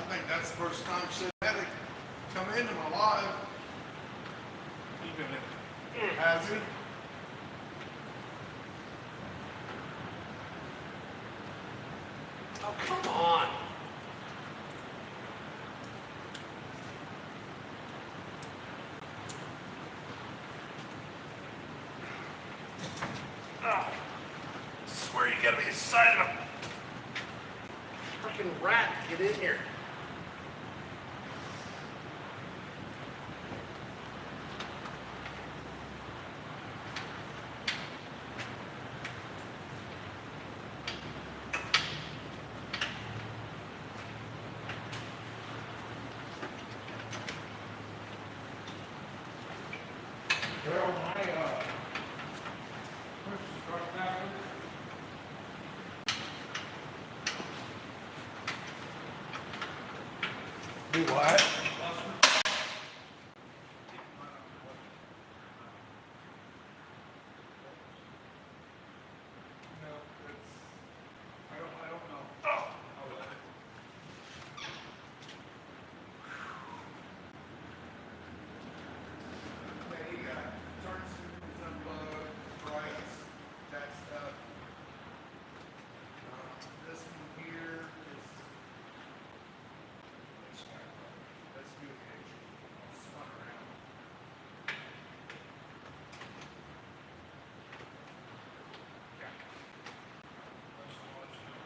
think that's the first time synthetic come into my life. Even it has it. Oh, come on. Oh, I swear you gotta be a son of a freaking rat to get in here. Well, my push struck down. Do what? No, I don't know. Oh. Yeah, you got turn screws, unplug, brights, that stuff. This one here is let's do a picture. I'll spun around. Yeah. Let's let you know.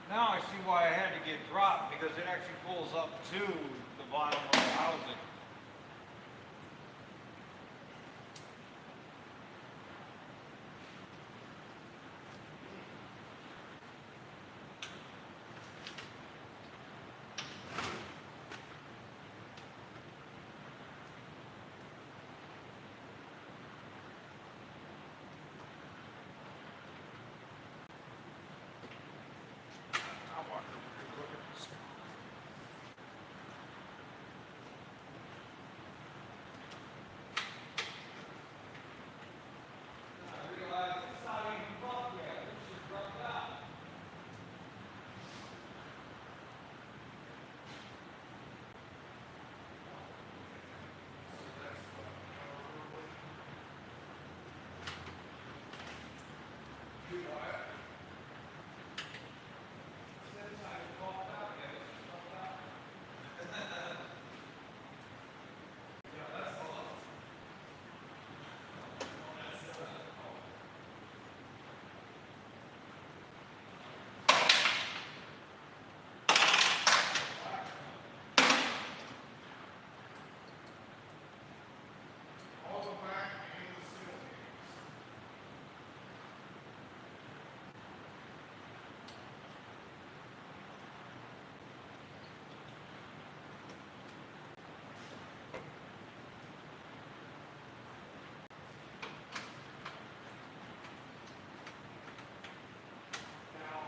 Now I see why I had to get dropped, because it actually pulls up to the bottom of the housing. I'll walk over here and look at this. I realize it's not even built yet. It's just roughed out. Do what? It's not even built out yet. It's just roughed out. Yeah, that's all. All the back and the ceiling. Now,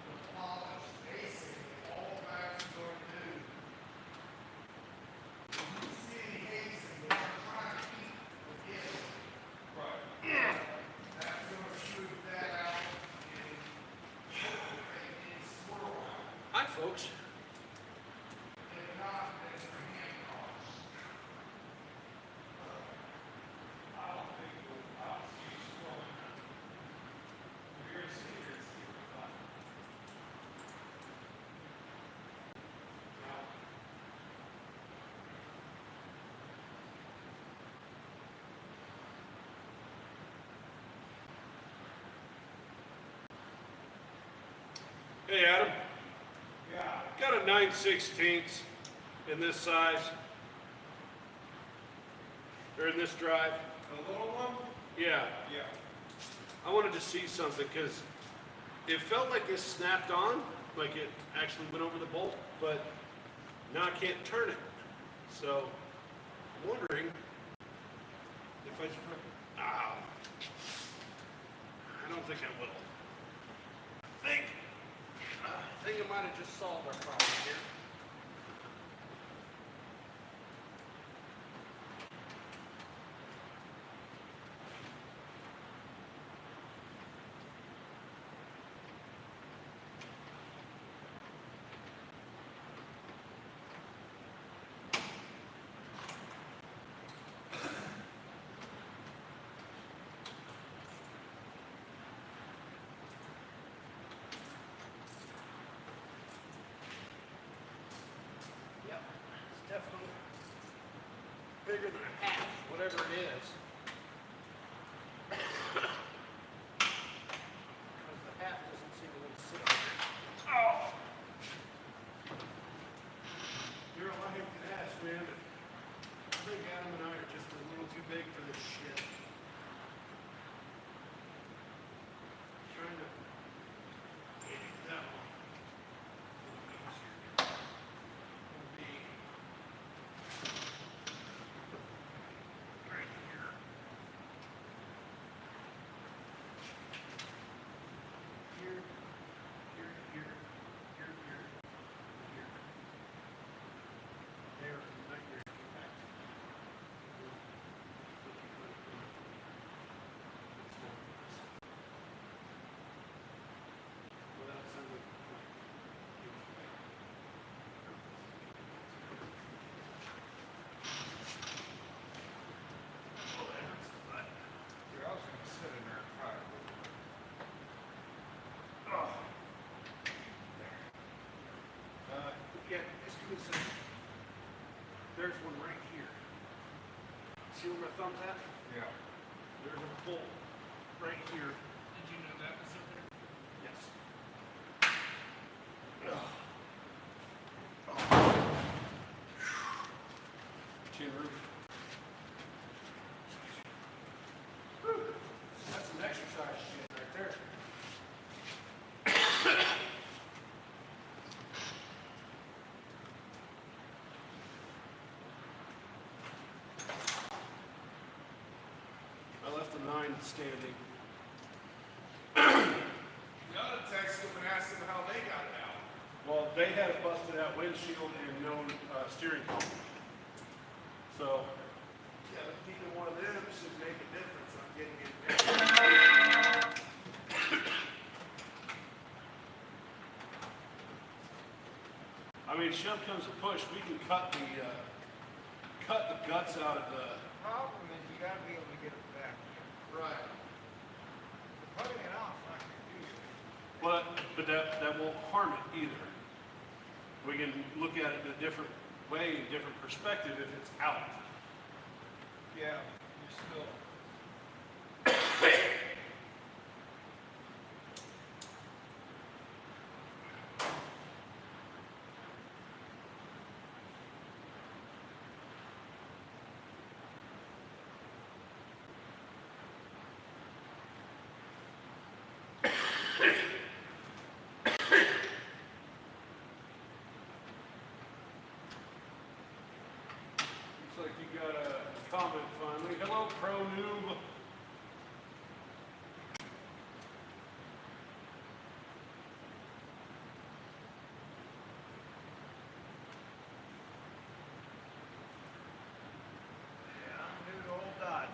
the polish, basically, all the back's going to do. You see any casing, but you're trying to keep within. Right. That's gonna smooth that out and hopefully make any swirl out. Hi, folks. If not, then it's for hand polish. I don't think I don't see you scrolling. We're gonna see here and see if it's fine. Hey, Adam. Yeah. got a 9/16 in this size, or in this drive. A little one? Yeah, Yeah. I wanted to see something because it felt like this snapped on, like it actually went over the bolt, but now I can't turn it. So I'm wondering if I just put, ow. I don't think I will. I think it might have just solved our problem here. Yep, it's definitely bigger than a half, whatever it is. Because the half doesn't seem to want to sit on there. Oh! You're all I can ask, man, but I think Adam and I are just a little too big for this shit. Trying to get that one. Will be right here. Here, here, here, here, here, here. There, right here. Back. Without sounding like Dude, I was gonna sit in there and try it. oh. Yeah, just give me a second. There's one right here. See where my thumb's at? Yeah. There's a bolt right here. Did you know that was in there? Yes. Tin roof. Whew. That's some exercise shit right there. I left the 9 standing. You ought to text them and ask them how they got it out. Well, they had a busted out windshield and no steering column. So, yeah, keeping one of them should make a difference on getting it fixed. I mean, shove comes to push, we can cut the guts out of the. Problem is you gotta be able to get it back in. Right. Putting it off like you do. But that won't harm it either. We can look at it in a different way, a different perspective if it's out. Yeah, you're still. Looks like you got a comment finally. Hello, Pro Noob. Yeah, I'm new to old Dodges.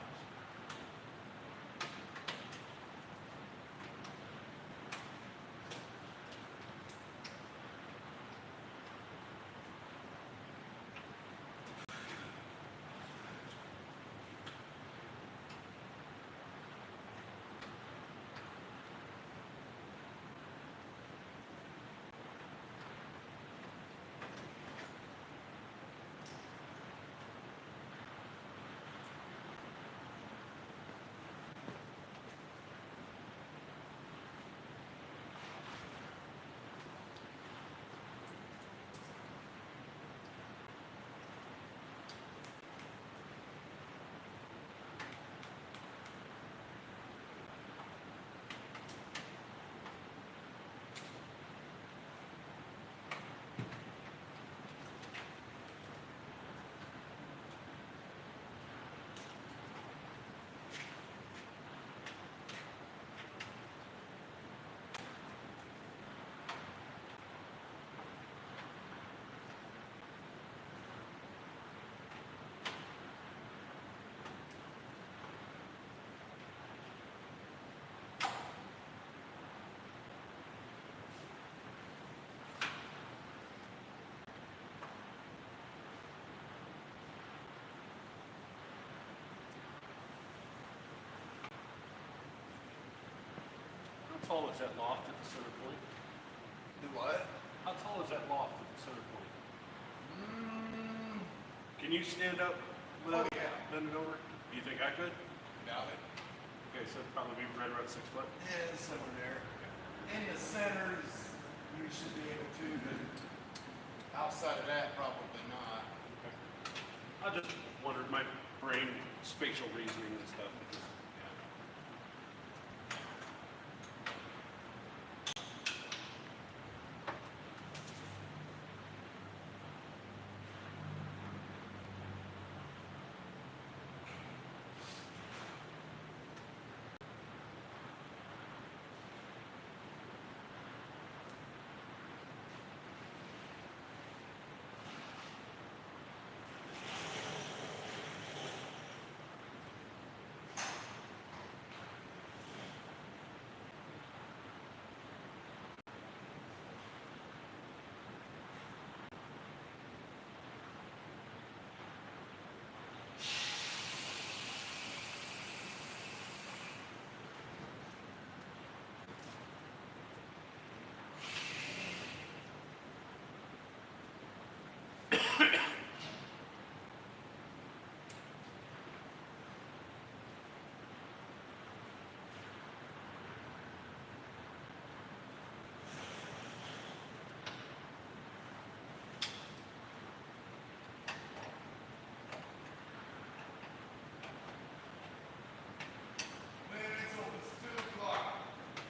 tall is that loft at the center point? Do what? How tall is that loft at the center point? Can you stand up without Oh, yeah. bending over? Do you think I could? Doubt it. Okay, so it'd probably be right around 6 foot. Yeah, somewhere there. In the centers, you should be able to, but outside of that, probably not. Okay. I just wondered my brain, spatial reasoning and stuff. Because, yeah. Man, it's almost 2 o'clock.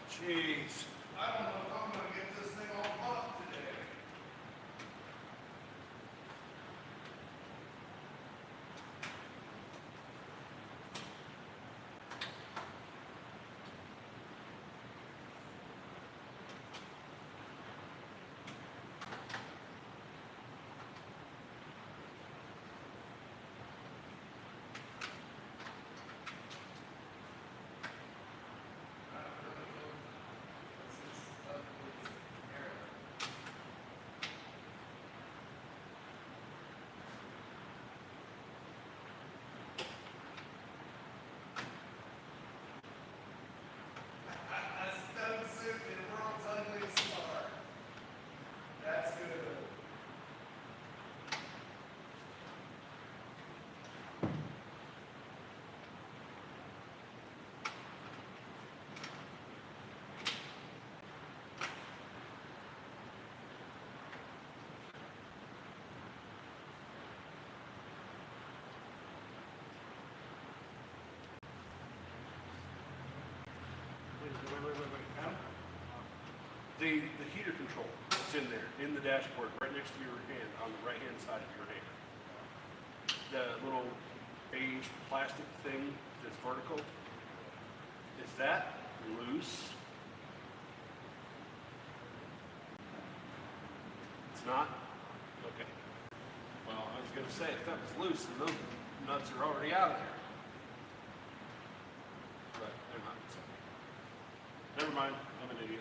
Jeez. I don't know if I'm gonna get this thing all up today. A stone soup in the world's ugliest car. That's good. Wait. Adam? The heater control is in there, in the dashboard, right next to your hand, on the right-hand side of your hand. The little beige plastic thing that's vertical, is that loose? It's not? Okay. Well, I was gonna say, if that was loose, then those nuts are already out of there. But they're not, so. Never mind, I'm an idiot.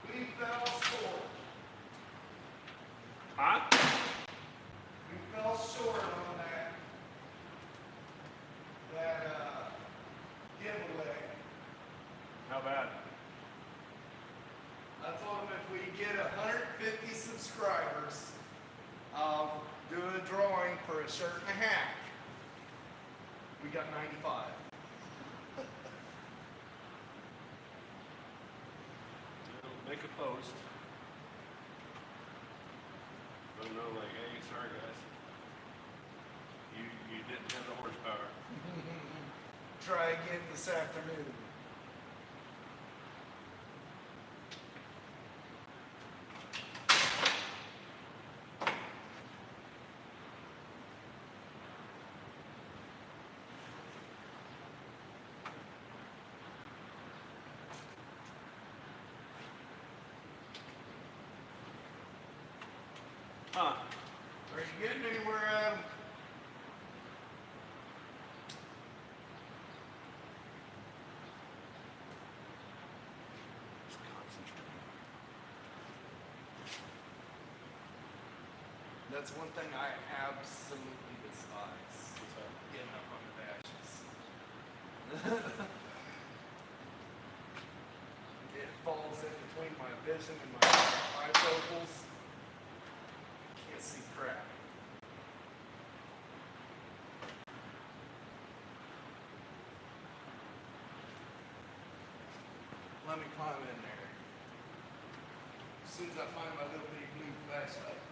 We fell short. Huh? We fell short on that giveaway. How bad? I told him if we get 150 subscribers, I'll do a drawing for a shirt and a hat. We got 95. Make a post. know, like, hey, sorry guys, you didn't have the horsepower. Try again this afternoon. Huh? Are you getting anywhere, Adam? Just concentrate. That's one thing I absolutely despise. What's that? Getting up on the dashes. It falls in between my vision and my bifocals. Can't see crap. Let me climb in there. As soon as I find my little bitty blue flashlight.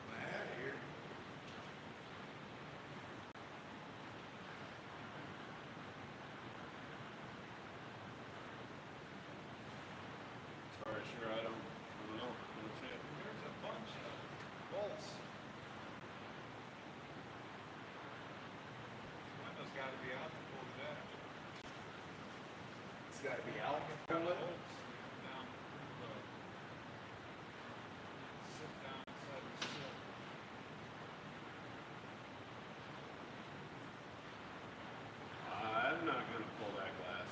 I'm out of here. Sorry, sure, I don't know. I don't see it. There's a bunch of bolts. Window's gotta be out to pull the dash. It's got to be out. Bolts down through the, sit down inside the sill. I'm not gonna pull that glass.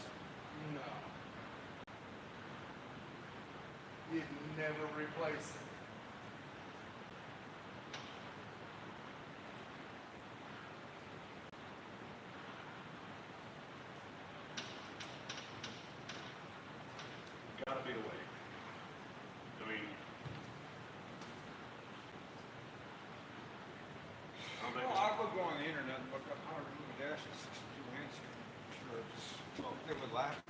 No. You'd never replace it. Gotta be a way. I mean, I don't think Well, it's- I would go on the internet and look up how to remove a dash at 62 inch. Sure, just, they would laugh at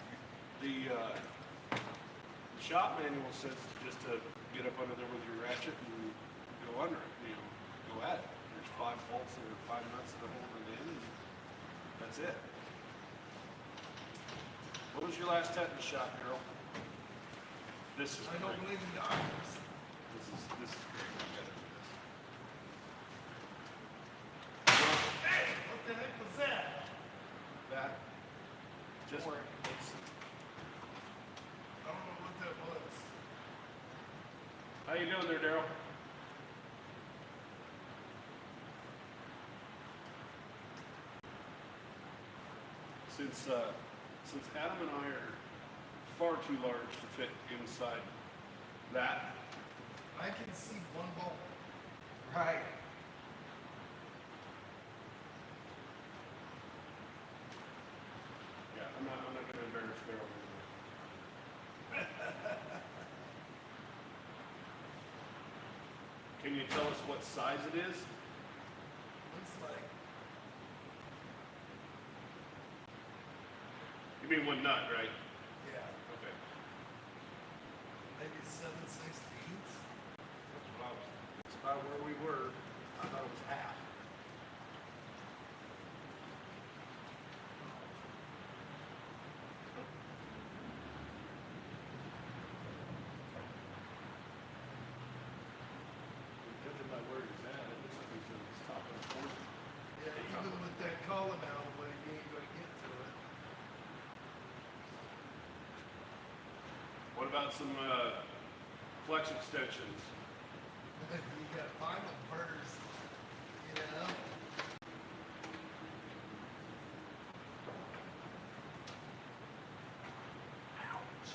me. the shop manual says just to get up under there with your ratchet and go under it, you know, go at it. There's 5 bolts or 5 nuts that are holding it in, and that's it. What was your last tetanus shot, Harold? This is I don't great. believe in doctors. This is great. We gotta do this. Hey, what the heck was that? That just Or- it's, I don't know what that was. how you doing there, Daryl? Since Adam and I are far too large to fit inside that, I can see one bolt. Right. yeah, I'm not gonna embarrass Daryl anymore. Can you tell us what size it is? Looks like You mean one nut, right? yeah, Okay. maybe 7/16. That's what I was thinking. It's about where we were. I thought it was half. Judging by where he's at, it looks like he's in the top of the corner. Yeah, even with that column out of the way, you ain't gonna get to it. What about some flex extensions? You gotta find them first, you know? Ouch.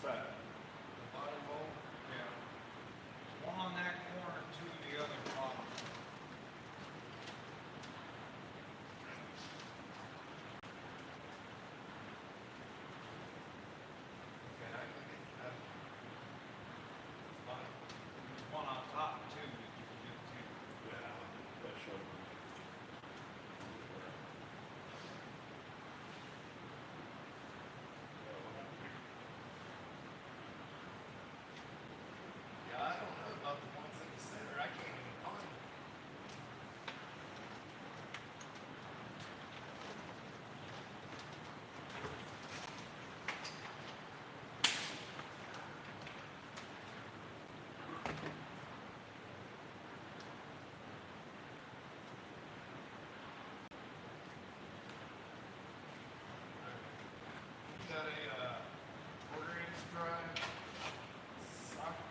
that? The bottom bowl? Yeah. One on that corner, two of the other bottom. Okay, I can get that. Fine. There's one on top too that you can get to. Yeah, that should. Yeah, I don't know about the ones in the center. I can't even find them. You got a quarter-inch drive socket.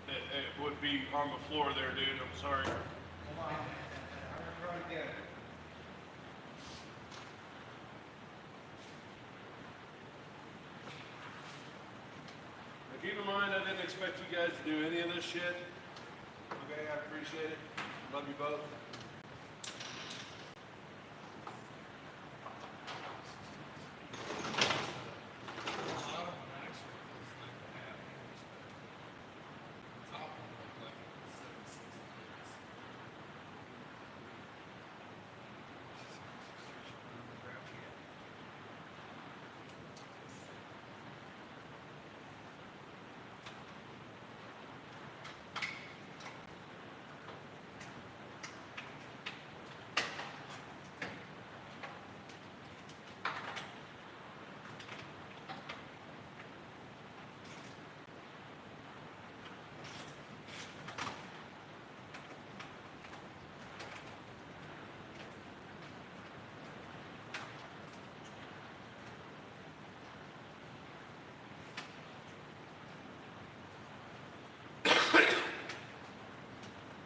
It would be on the floor there, dude. I'm sorry. Come on. I'm gonna try to get it. Now, keep in mind, I didn't expect you guys to do any of this shit. Okay, I appreciate it. Love you both. The bottom one actually looks like a half inch, but the top one looked like it was 7/16.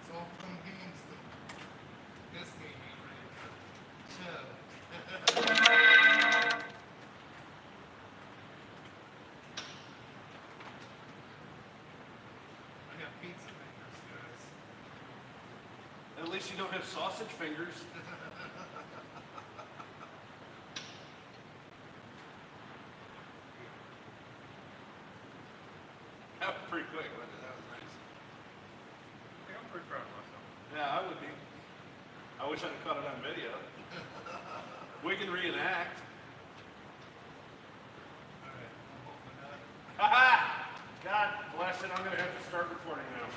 It's all fun games though. This game ain't ready for show. I got pizza fingers, guys. At least you don't have sausage fingers. That was pretty quick, wasn't it? That was nice. I'm pretty proud of myself. Yeah, I would be. I wish I'd have caught it on video. We can reenact. Alright, I'm opening up. Ha ha! God bless it, I'm gonna have to start recording now.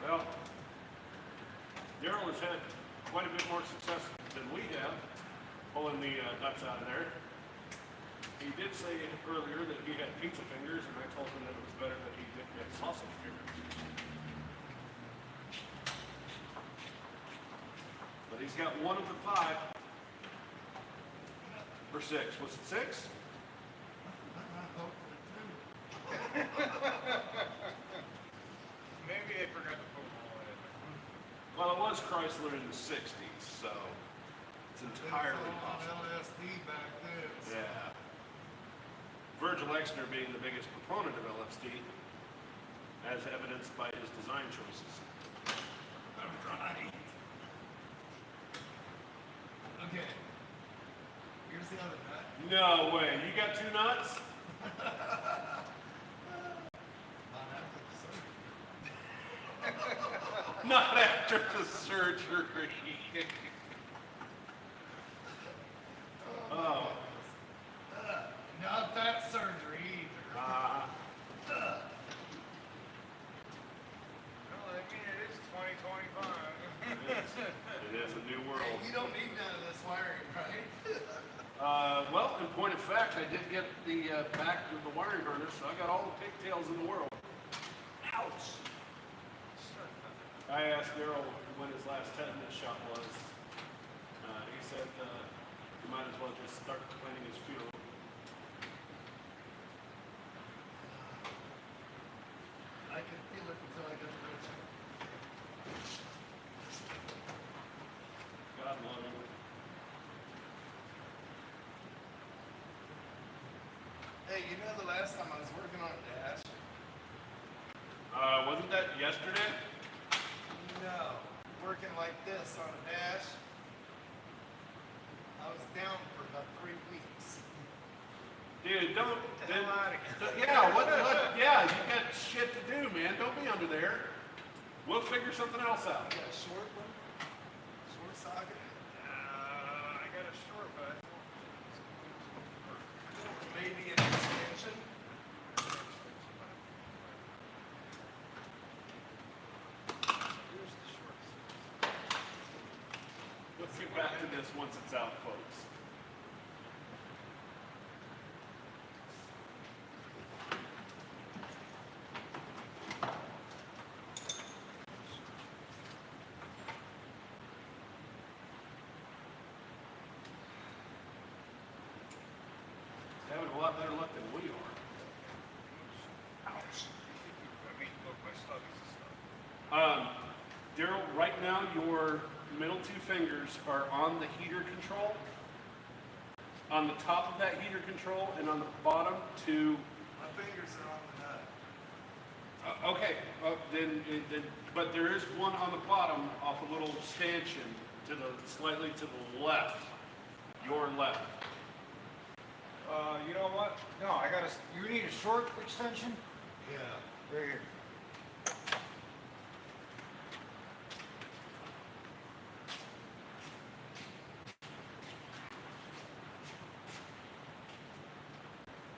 Well, Daryl has had quite a bit more success than we have pulling the nuts out of there. He did say earlier that he had pizza fingers, and I told him that it was better that he didn't get sausage fingers. But he's got one of the 5. Or 6. Was it 6? Maybe they forgot to put one in. Well, it was Chrysler in the 60s, so it's entirely It's all on possible. LSD back then. So. Yeah. Virgil Exner being the biggest proponent of LSD, as evidenced by his design choices. Alright. Okay. Here's the other nut. No way. You got 2 nuts? Not after the surgery. Not after the surgery. Oh. Not that surgery either. Well, I mean, it is 2025. It is a new world. Hey, you don't need none of this wiring, right? Well, in point of fact, I did get the back of the wiring harness, so I got all the pigtails in the world. Ouch! I asked Daryl when his last tetanus shot was. He said you might as well just start planning his funeral. I can feel it until I get to the God Unloading. Hey, you know the last time I was working on a dash? Wasn't that yesterday? No. Working like this on a dash. I was down for about 3 weeks. Dude, don't. Get the hell out of here. Yeah, what? Yeah, you got shit to do, man. Don't be under there. We'll figure something else out. You got a short one? Short socket? I got a short, but Maybe an extension? here's the short. Let's get back to this once it's out, folks. Having a lot better luck than we are. Ouch. I mean, look, my stubbies and stuff. Daryl, right now your middle two fingers are on the heater control, on the top of that heater control, and on the bottom two. My fingers are on the nut. Okay, but there is one on the bottom off a little stanchion to the slightly to the left, your left. You know what? No, I got a. You need a short extension? Yeah. Right here.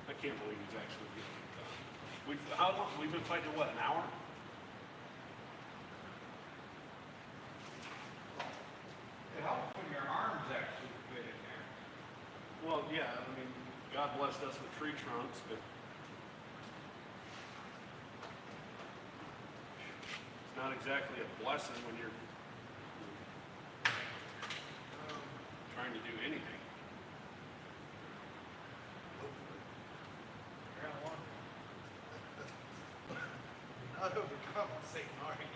I can't believe he's actually getting it done. How long? We've been fighting what, an hour? It helps when your arms actually fit in there. Well, yeah. I mean, God blessed us with tree trunks, but it's not exactly a blessing when you're trying to do anything. You're gonna want Not overcompensating, are you?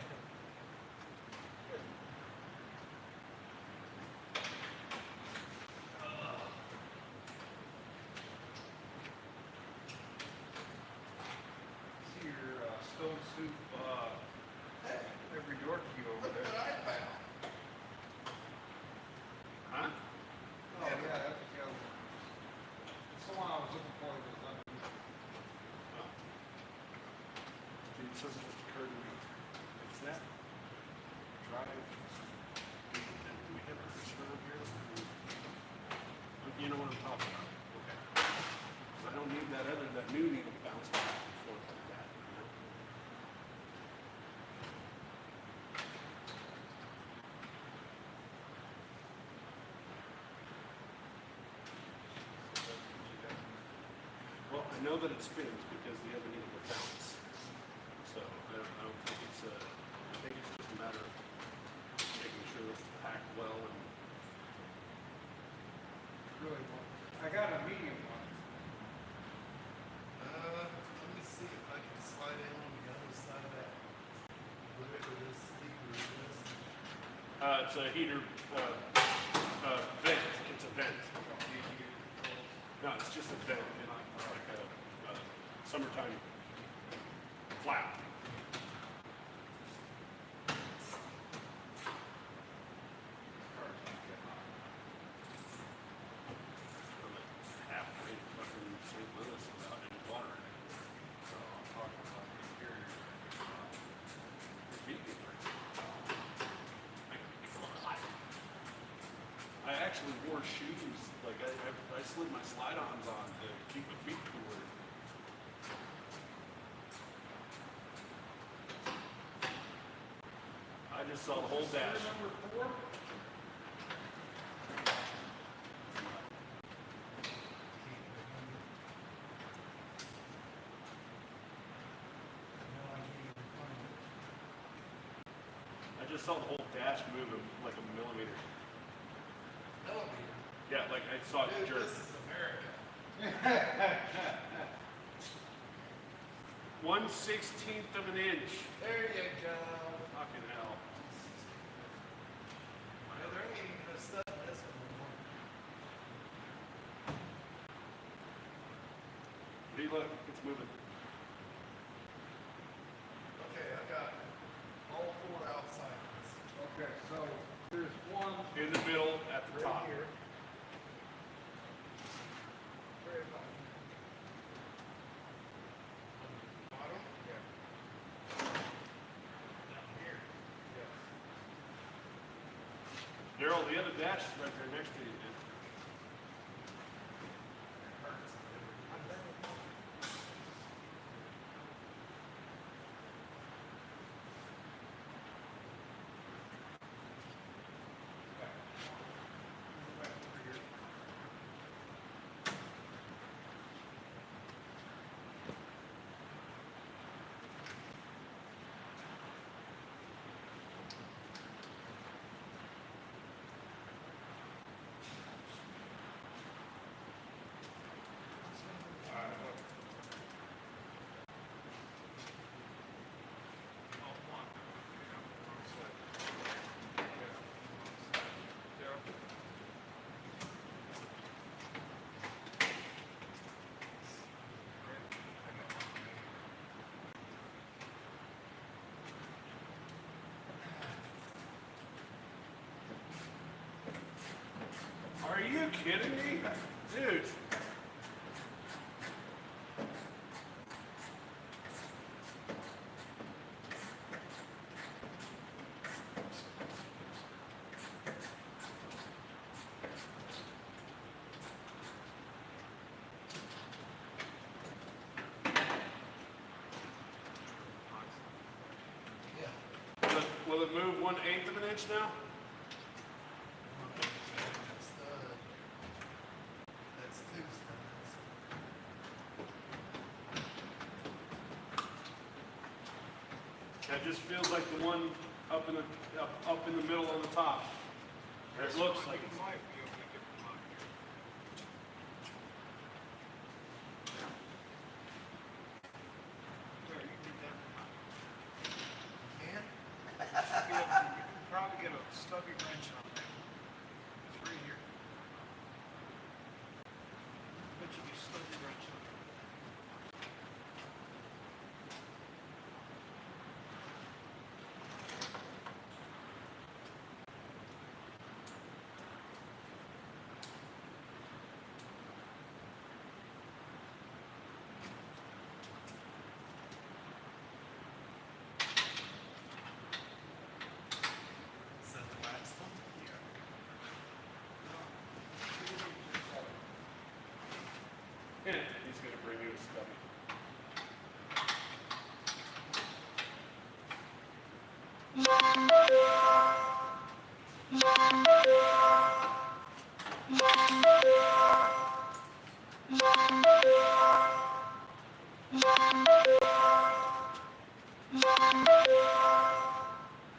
see your stone soup Hey, every door key over look there. what I found. Huh? Oh, yeah, that's the other one. It's the one I was looking for. That was underneath. Oh. Dude, something just occurred to me. What's that? Drive. Do we have Chris around here? You know what I'm talking about. Okay. 'Cause I don't need that new needle to bounce back and forth like that, you know? Well, I know that it spins because the other needle will bounce. So I don't think it's I think it's just a matter of making sure that it's packed well and Really one. I got a medium one. Let me see if I can slide in on the other side of that. Whatever this lever is. it's a heater vent. It's a vent. No, it's just a vent in like a summertime flap. Cars don't get hot. I'm like halfway to fucking St. Louis without any water in it. So I'm talking about the interior. Your feet get dirty. I actually wore shoes. Like I slid my slide-ons on to keep my feet cooler. I just saw the whole dash. Number 4? I just saw the whole dash move like a millimeter. Millimeter. Yeah, like I saw it Dude, jerk. this is America. 1/16 of an inch. There you go. Fucking hell. Yeah, there ain't even a See, look, it's moving. Okay, I got all four outside ones. Okay, so there's one In the middle at the top. Right here. very bottom. Bottom. Yeah. Down here. Yes. Daryl, the other dash is right there next to you, dude. It hurts. Back over here. All right, look. Oh, one. Yeah, wrong side. Yeah, wrong side. Daryl? Are you kidding me? Dude. Yeah. Will it move 1/8 of an inch now? That's Tuesday. That just feels like the one up in the middle on the top. It looks like You it's. might be able to get them on here. There, you can get them on. And You can probably get a stubby wrench on that. It's right here. Bet you get a stubby wrench on it. is that the last one? Yeah, he's gonna bring you a stubby.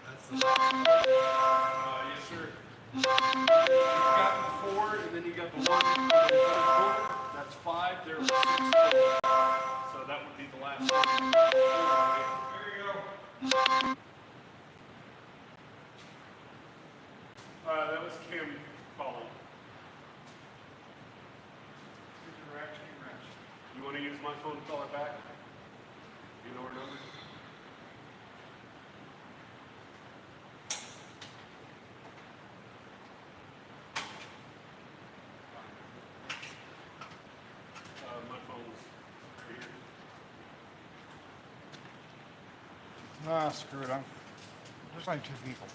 That's the last one. Yes, sir. You got the 4, and then you got the 1 in the corner. That's 5. There were 6 total. So that would be the last one. There you go. That was Kim calling. Here's your ratchet and wrench. You want to use my phone to call her back? You know her number? My phone's right here. Ah, screw it. There's only two people.